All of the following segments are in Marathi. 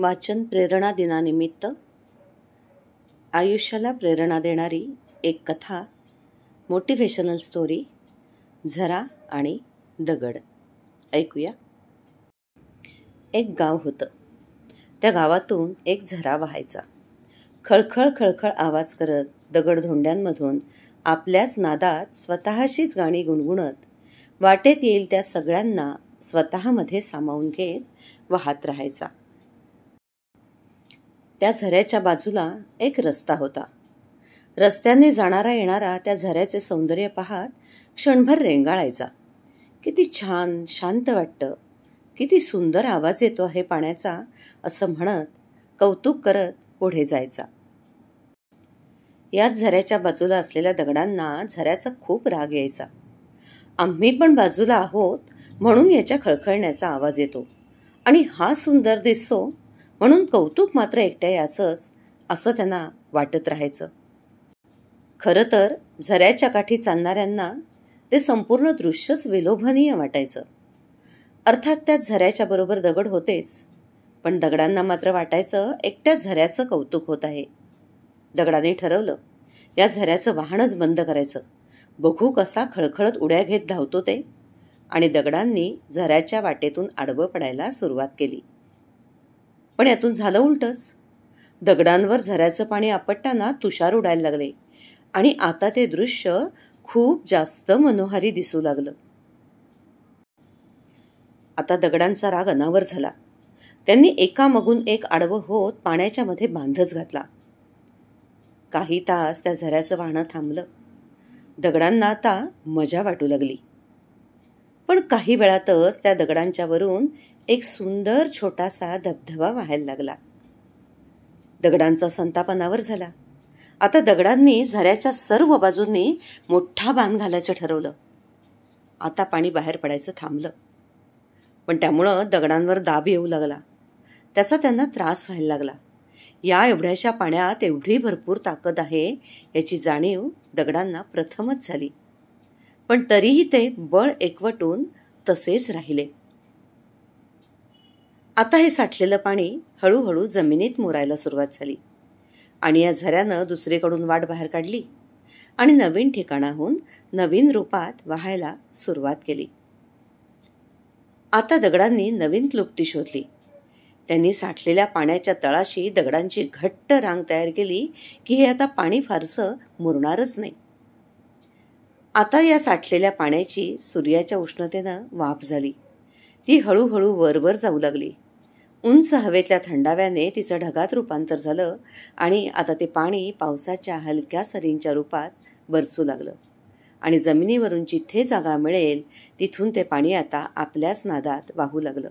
वाचन प्रेरणा दिनानिमित्त आयुष्याला प्रेरणा देणारी एक कथा, मोटिव्हेशनल स्टोरी, झरा आणि दगड. ऐकूया. एक गाव होतं. त्या गावातून एक झरा वाहायचा. खळखळ खळखळ आवाज करत दगडधोंड्यांमधून आपल्याच नादात स्वतःशीच गाणी गुणगुणत वाटेत येईल त्या सगळ्यांना स्वतःमध्ये सामावून घेत वाहत राहायचा. त्या झऱ्याच्या बाजूला एक रस्ता होता. रस्त्याने जाणारा येणारा त्या झऱ्याचे सौंदर्य पाहत क्षणभर रेंगाळायचा. किती छान, शांत वाटतं, किती सुंदर आवाज येतो आहे पाण्याचा, असं म्हणत कौतुक करत पुढे जायचा. याच झऱ्याच्या बाजूला असलेल्या दगडांना झऱ्याचा खूप राग यायचा. आम्ही पण बाजूला आहोत म्हणून याच्या खळखळण्याचा आवाज येतो आणि हा सुंदर दिसतो म्हणून कौतुक मात्र एकट्या याचंच, असं त्यांना वाटत राहायचं. खरं तर झऱ्याच्या काठी चालणाऱ्यांना ते संपूर्ण दृश्यच विलोभनीय वाटायचं. अर्थात त्या झऱ्याच्या बरोबर दगड होतेच, पण दगडांना मात्र वाटायचं एकट्या झऱ्याचं कौतुक होत आहे. दगडाने ठरवलं, या झऱ्याचं वाहनच बंद करायचं. बघू कसा खळखळत उड्या घेत धावतो ते. आणि दगडांनी झऱ्याच्या वाटेतून आडवं पडायला सुरुवात केली. पण यातून झालं उलटच. दगडांवर झऱ्याचं पाणी आपटताना तुषार उडायला लागले आणि आता ते दृश्य खूप जास्त मनोहारी दिसू लागलं. आता दगडांचा राग अनावर झाला. त्यांनी एकामागून एक आडवं होत पाण्याच्या मध्ये बांधच घातला. काही तास त्या झऱ्याचं वाहनं थांबलं. दगडांना आता मजा वाटू लागली. पण काही वेळातच त्या दगडांच्या वरून एक सुंदर छोटासा धबधबा वाहायला लागला. दगडांचा संताप अनावर झाला. आता दगडांनी झऱ्याच्या सर्व बाजूंनी मोठा बांध घालायचं ठरवलं. आता पाणी बाहेर पडायचं थांबलं. पण त्यामुळं दगडांवर दाब येऊ लागला. त्याचा त्यांना त्रास व्हायला लागला. या एवढ्याशा पाण्यात एवढी भरपूर ताकद आहे याची जाणीव दगडांना प्रथमच झाली. पण तरीही ते बळ एकवटून तसेच राहिले. आता हे साठलेलं पाणी हळूहळू जमिनीत मुरायला सुरुवात झाली आणि या झऱ्यानं दुसरीकडून वाट बाहेर काढली आणि नवीन ठिकाणाहून नवीन रूपात वाहायला सुरुवात केली. आता दगडांनी नवीन क्लुप्ती शोधली. त्यांनी साठलेल्या पाण्याच्या तळाशी दगडांची घट्ट रांग तयार केली की हे आता पाणी फारसं मुरणारच नाही. आता या साठलेल्या पाण्याची सूर्याच्या उष्णतेनं वाफ झाली. ती हळूहळू वरवर जाऊ लागली. उंच हवेतल्या थंडाव्याने तिचं ढगात रूपांतर झालं आणि आता ते पाणी पावसाच्या हलक्या सरींच्या रूपात बरसू लागलं आणि जमिनीवरून जिथे जागा मिळेल तिथून ते पाणी आता आपल्याच नादात वाहू लागलं.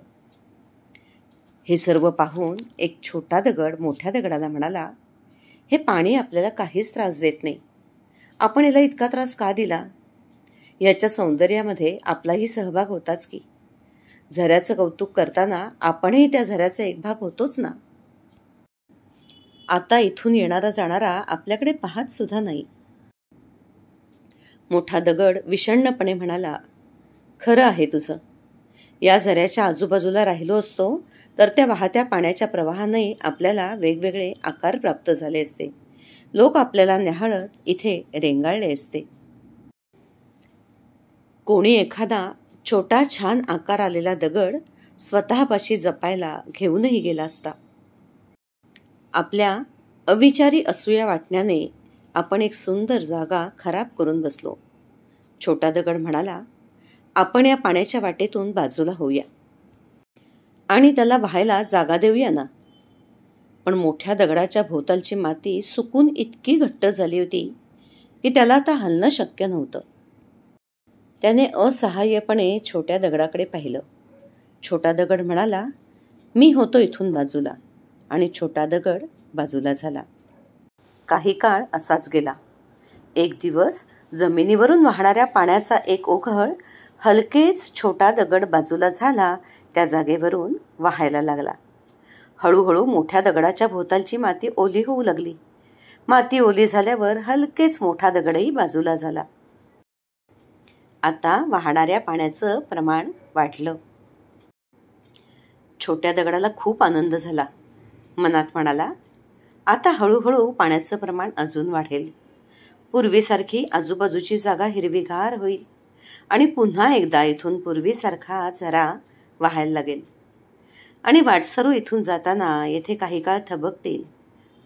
हे सर्व पाहून एक छोटा दगड मोठ्या दगडाला म्हणाला, हे पाणी आपल्याला काहीच त्रास देत नाही. आपण याला इतका त्रास का दिला? याच्या सौंदर्यामध्ये आपलाही सहभाग होताच की. झऱ्याचं कौतुक करताना आपणही त्या झऱ्याचा एक भाग होतोच ना. आता इथून येणारा जाणारा आपल्याकडे पाहत सुद्धा नाही. मोठा दगड विषण्णपणे म्हणाला, खरं आहे तुझं. या झऱ्याच्या आजूबाजूला राहिलो असतो तर त्या वाहत्या पाण्याच्या प्रवाहाने आपल्याला वेगवेगळे आकार प्राप्त झाले असते. लोक आपल्याला न्याहाळत इथे रेंगाळले असते. कोणी एखादा छोटा छान आकार आलेला दगड स्वतःपाशी जपायला घेऊनही गेला असता. आपल्या अविचारी असूया वाटण्याने आपण एक सुंदर जागा खराब करून बसलो. छोटा दगड म्हणाला, आपण या पाण्याच्या वाटेतून बाजूला होऊया आणि त्याला व्हायला जागा देऊया ना. पण मोठ्या दगडाच्या भोवतालची माती सुकून इतकी घट्ट झाली होती की त्याला आता हलणं शक्य नव्हतं. त्याने असहाय्यपणे छोट्या दगडाकडे पाहिलं. छोटा दगड म्हणाला, मी होतो इथून बाजूला. आणि छोटा दगड बाजूला झाला. काही काळ असाच गेला. एक दिवस जमिनीवरून वाहणाऱ्या पाण्याचा एक ओघळ हलकेच छोटा दगड बाजूला झाला त्या जागेवरून वाहायला लागला. हळूहळू मोठ्या दगडाच्या भोवतालची माती ओली होऊ लागली. माती ओली झाल्यावर हलकेच मोठा दगडही बाजूला झाला. आता वाहणाऱ्या पाण्याचं प्रमाण वाढलं. छोट्या दगडाला खूप आनंद झाला. मनात म्हणाला, आता हळूहळू पाण्याचं प्रमाण अजून वाढेल. पूर्वीसारखी आजूबाजूची जागा हिरवीगार होईल आणि पुन्हा एकदा इथून पूर्वीसारखा झरा वाहायला लागेल. आणि वाटसरू इथून जाताना येथे काही काळ थबकतील.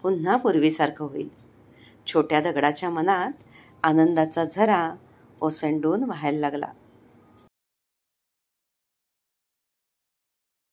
पुन्हा पूर्वीसारखं होईल. छोट्या दगडाच्या मनात आनंदाचा झरा ओसंडून वाहायला लागला.